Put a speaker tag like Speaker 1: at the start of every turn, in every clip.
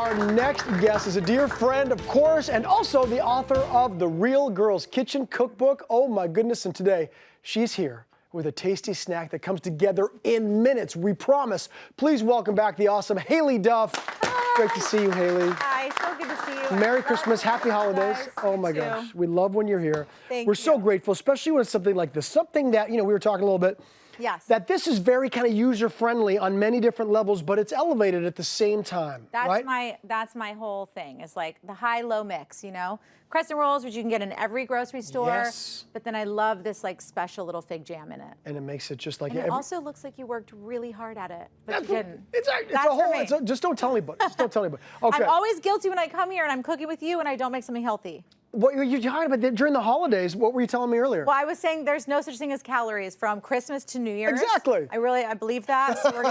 Speaker 1: Our next guest is a dear friend, of course, and also the author of The Real Girl's Kitchen Cookbook. Oh my goodness, and today she's here with a tasty snack that comes together in minutes, we promise. Please welcome back the awesome Haylie Duff.
Speaker 2: Hi.
Speaker 1: Great to see you, Haylie.
Speaker 2: Hi, so good to see you.
Speaker 1: Merry Christmas, happy holidays. Oh my gosh, we love when you're here. We're so grateful, especially when it's something like this. Something that, we were talking a little bit, that this is very kind of user-friendly on many different levels, but it's elevated at the same time, right?
Speaker 2: That's my whole thing. It's like the high-low mix, Crescent rolls, which you can get in every grocery store.
Speaker 1: Yes.
Speaker 2: But then I love this like special little fig jam in it.
Speaker 1: And it makes it just like...
Speaker 2: And it also looks like you worked really hard at it, but you didn't.
Speaker 1: It's a whole... just don't tell anybody. Just don't tell anybody. Okay.
Speaker 2: I'm always guilty when I come here and I'm cooking with you and I don't make something healthy.
Speaker 1: What you're talking about during the holidays? What were you telling me earlier?
Speaker 2: Well, I was saying there's no such thing as calories from Christmas to New Year's.
Speaker 1: Exactly.
Speaker 2: I believe that, so we're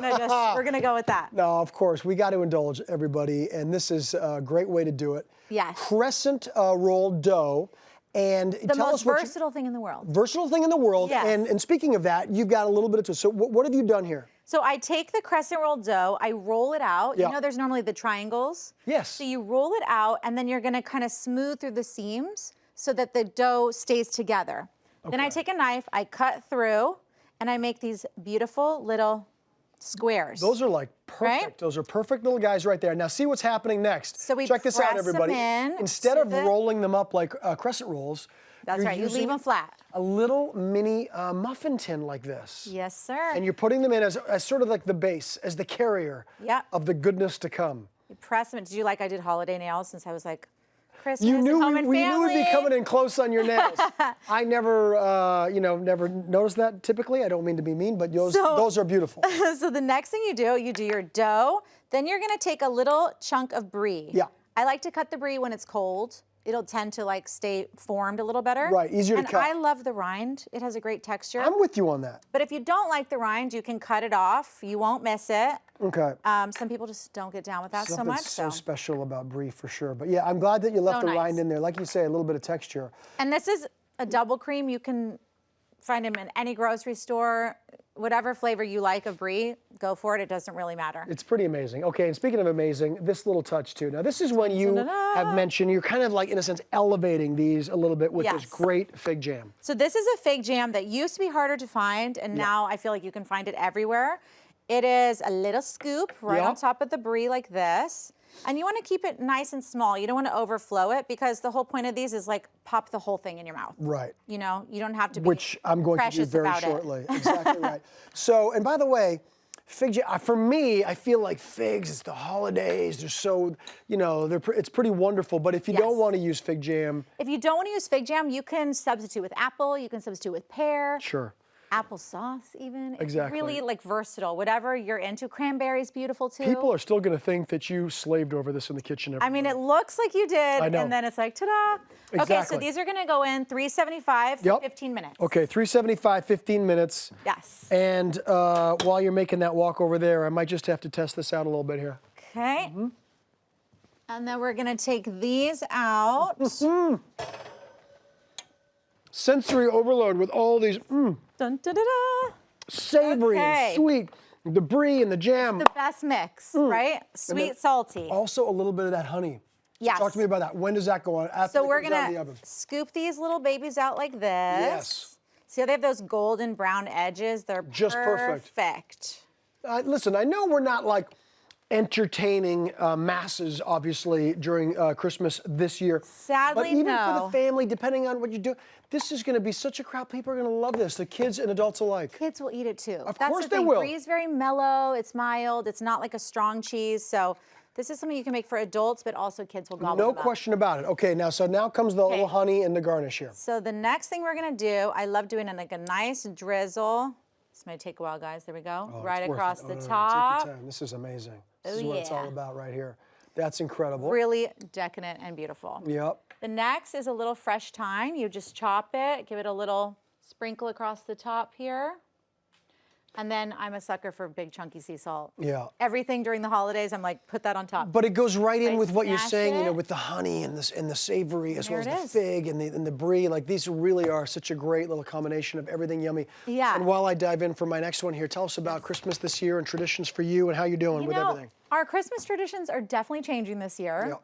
Speaker 2: gonna go with that.
Speaker 1: No, of course we got to indulge everybody, and this is a great way to do it.
Speaker 2: Yes.
Speaker 1: Crescent roll dough, and
Speaker 2: the most versatile thing in the world.
Speaker 1: Versatile thing in the world.
Speaker 2: Yes.
Speaker 1: And speaking of that, you've got a little bit of twist. So what have you done here?
Speaker 2: So I take the crescent roll dough, I roll it out.
Speaker 1: Yeah.
Speaker 2: You know there's normally the triangles?
Speaker 1: Yes.
Speaker 2: So you roll it out, and then you're gonna kind of smooth through the seams so that the dough stays together. Okay. Then I take a knife, I cut through, and I make these beautiful little squares.
Speaker 1: Those are like perfect.
Speaker 2: Right?
Speaker 1: Those are perfect little guys right there. Now see what's happening next.
Speaker 2: So we
Speaker 1: check this out, everybody. Instead of rolling them up like crescent rolls,
Speaker 2: that's right, you leave them flat.
Speaker 1: A little mini muffin tin like this.
Speaker 2: Yes, sir.
Speaker 1: And you're putting them in as sort of like the base, as the carrier of the goodness to come.
Speaker 2: You press them. Did you like I did holiday nails since I was like, Christmas,
Speaker 1: we knew
Speaker 2: family.
Speaker 1: we'd be coming in close on your nails. I never, never noticed that typically. I don't mean to be mean, but those are beautiful.
Speaker 2: So the next thing you do your dough. Then you're gonna take a little chunk of brie.
Speaker 1: Yeah.
Speaker 2: I like to cut the brie when it's cold. It'll tend to like stay formed a little better.
Speaker 1: Right, easier to cut.
Speaker 2: And I love the rind. It has a great texture.
Speaker 1: I'm with you on that.
Speaker 2: But if you don't like the rind, you can cut it off. You won't miss it.
Speaker 1: Okay.
Speaker 2: Some people just don't get down with that so much.
Speaker 1: Something so special about brie for sure. But yeah, I'm glad that you left the rind in there. Like you say, a little bit of texture.
Speaker 2: And this is a double cream. You can find them in any grocery store. Whatever flavor you like of brie, go for it. It doesn't really matter.
Speaker 1: It's pretty amazing. Okay, and speaking of amazing, this little touch too. Now this is when you have mentioned you're kind of like, in a sense, elevating these a little bit with this great fig jam.
Speaker 2: So this is a fig jam that used to be harder to find, and now I feel like you can find it everywhere. It is a little scoop right on top of the brie like this. And you want to keep it nice and small. You don't want to overflow it because the whole point of these is like pop the whole thing in your mouth.
Speaker 1: Right.
Speaker 2: You don't have to be
Speaker 1: Which I'm going to do very shortly. Exactly right. So, and by the way, fig jam, for me, I feel like figs, it's the holidays. They're so, it's pretty wonderful. But if you don't want to use fig jam.
Speaker 2: If you don't want to use fig jam, you can substitute with apple. You can substitute with pear.
Speaker 1: Sure.
Speaker 2: Applesauce even.
Speaker 1: Exactly.
Speaker 2: It's really like versatile, whatever you're into. Cranberry's beautiful too.
Speaker 1: People are still going to think that you slaved over this in the kitchen. Every
Speaker 2: I mean, it looks like you did,
Speaker 1: I know.
Speaker 2: And then it's like, ta-da.
Speaker 1: Exactly.
Speaker 2: Okay, so these are going to go in 375 for 15 minutes.
Speaker 1: Okay, 375, 15 minutes.
Speaker 2: Yes.
Speaker 1: And while you're making that walk over there, I might just have to test this out a little bit here.
Speaker 2: Okay. And then we're going to take these out.
Speaker 1: Sensory overload with all these
Speaker 2: Dun, da, da, da.
Speaker 1: savory and sweet, the brie and the jam.
Speaker 2: It's the best mix, right? Sweet, salty.
Speaker 1: Also a little bit of that honey.
Speaker 2: Yes.
Speaker 1: Talk to me about that. When does that go on? After
Speaker 2: so we're gonna scoop these little babies out like this.
Speaker 1: Yes.
Speaker 2: See how they have those golden brown edges? They're
Speaker 1: just perfect.
Speaker 2: Listen,
Speaker 1: I know we're not like entertaining masses, obviously, during Christmas this year.
Speaker 2: Sadly,
Speaker 1: but even for the family, depending on what you do, this is going to be such a crowd. People are going to love this, the kids and adults alike.
Speaker 2: Kids will eat it too.
Speaker 1: Of course they will.
Speaker 2: Brie's very mellow, it's mild, it's not like a strong cheese, so this is something you can make for adults, but also kids will gobble them up.
Speaker 1: No question about it. Okay, now comes the little honey and the garnish here.
Speaker 2: So the next thing we're going to do, I love doing like a nice drizzle. This might take a while, guys. There we go. Right across the top.
Speaker 1: Take your time. This is amazing. This is what it's all about right here. That's incredible.
Speaker 2: Really decadent and beautiful.
Speaker 1: Yep.
Speaker 2: The next is a little fresh thyme. You just chop it, give it a little sprinkle across the top here. And then I'm a sucker for big chunky sea salt.
Speaker 1: Yeah.
Speaker 2: Everything during the holidays, I'm like, put that on top.
Speaker 1: But it goes right in with what you're
Speaker 2: smash
Speaker 1: saying, you know,
Speaker 2: it.
Speaker 1: with the honey and the savory, as well
Speaker 2: There
Speaker 1: as
Speaker 2: it
Speaker 1: the
Speaker 2: is.
Speaker 1: fig and the brie. Like, these really are such a great little combination of everything yummy.
Speaker 2: Yeah.
Speaker 1: And while I dive in for my next one here, tell us about Christmas this year and traditions for you and how you're doing
Speaker 2: You
Speaker 1: with
Speaker 2: know,
Speaker 1: everything.
Speaker 2: our Christmas traditions are definitely changing this year.
Speaker 1: Yeah.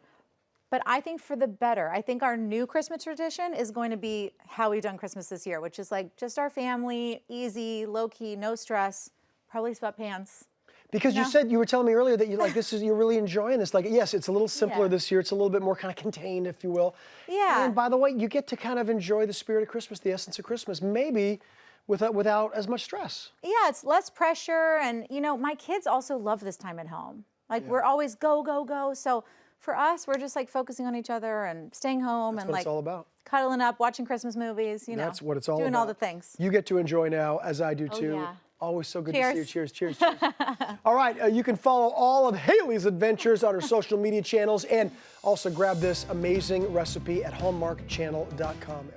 Speaker 2: But I think for the better. I think our new Christmas tradition is going to be how we've done Christmas this year, which is like just our family, easy, low key, no stress, probably sweatpants.
Speaker 1: Because you said, you were telling me earlier that you like this is, you're really enjoying this. Like, yes, it's a little simpler
Speaker 2: Yeah.
Speaker 1: this year. It's a little bit more kind of contained, if you will.
Speaker 2: Yeah.
Speaker 1: And by the way, you get to kind of enjoy the spirit of Christmas, the essence of Christmas, maybe without as much stress.
Speaker 2: Yeah, it's less pressure. And, you know, my kids also love this time at home. Like, we're always go, go, go. So for us, we're just like focusing on each other and staying home
Speaker 1: That's
Speaker 2: and
Speaker 1: what
Speaker 2: like
Speaker 1: it's all about.
Speaker 2: cuddling up, watching Christmas movies, you know.
Speaker 1: That's what it's all
Speaker 2: doing
Speaker 1: about.
Speaker 2: all the things.
Speaker 1: You get to enjoy now, as I do too.
Speaker 2: yeah.
Speaker 1: Always so good
Speaker 2: Cheers.
Speaker 1: to see you. Cheers, cheers, cheers. All right, you can follow all of Haylie's adventures on her social media channels and also grab this amazing recipe at hallmarkchannel.com.